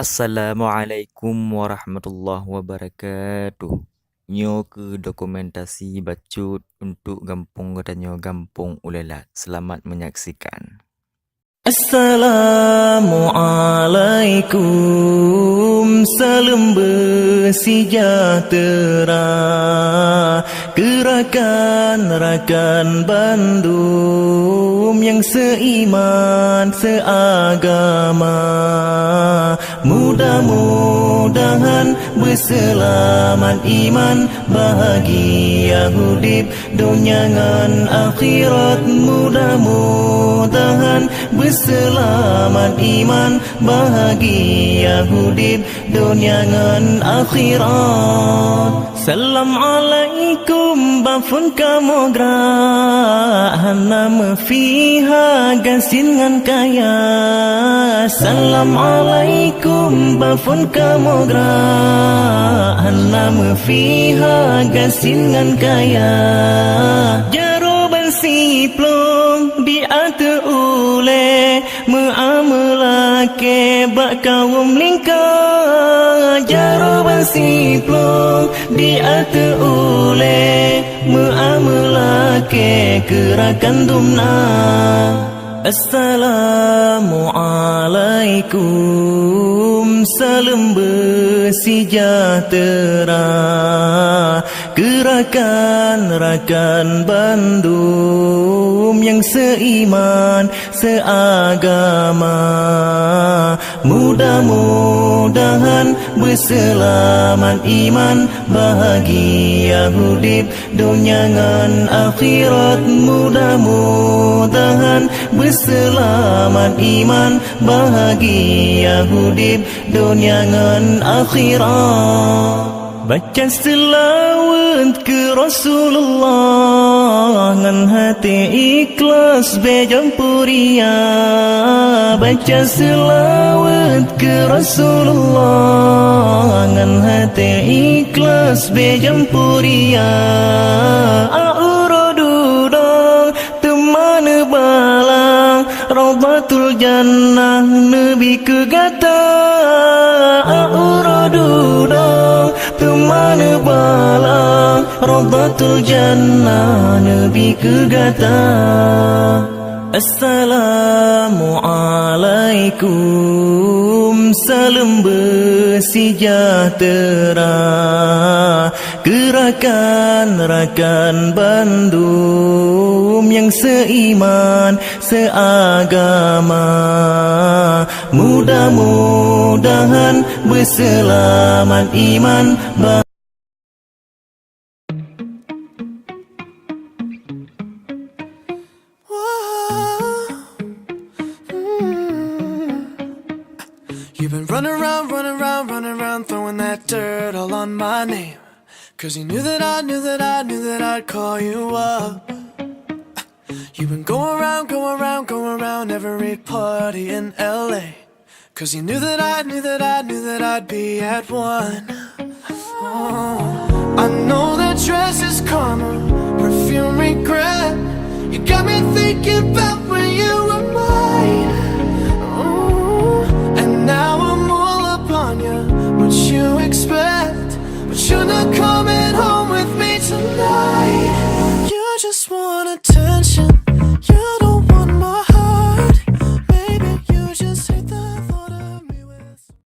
Assalamualaikum warahmatullahi wabarakatuh. Nyo ke dokumentasi bacut untuk Gampung katanya Gampung Ulalat. Selamat menyaksikan. Assalamualaikum, salam bersejahtera. Gerakan-rakan Bandung yang seiman seagama, mudah-mudahan berselamat iman, bahagia hidup dunia ngan akhirat. Mudah-mudahan berselamat iman, bahagia hidup dunia ngan akhirat. Salam alaikum bafun kamogra, hanam fiha gasin ngan kaya. Salam alaikum bafun kamogra, hanam fiha gasin ngan kaya. Jaruban siplong bi'at ule, mu'amalake bak kawum lingkar. Jaruban siplong bi'at ule, mu'amalake gerakan dumna. Assalamualaikum, salam bersejahtera. Gerakan-rakan Bandung yang seiman seagama, mudah-mudahan berselamat iman, bahagia hidup dunia ngan akhirat. Mudah-mudahan berselamat iman, bahagia hidup dunia ngan akhirat. Baca selawat ke Rasulullah ngan hati ikhlas bejampuria. Baca selawat ke Rasulullah ngan hati ikhlas bejampuria. A'uradudang teman balang, Raudatul Jannah Nabi kegata. A'uradudang teman balang, Raudatul Jannah Nabi kegata. Assalamualaikum, salam bersejahtera. Gerakan-rakan Bandung yang seiman seagama, mudah-mudahan berselamat iman. You've been running around, throwing that dirt all on my name. 'Cause you knew that I'd call you up. You've been going around every party in LA. 'Cause you knew that I'd be at one. Oh, I know that dress is karma, perfume regret. You got me thinking about when you were mine. Now I'm all up on you, what you expect? But you're not coming home with me tonight. You just wanna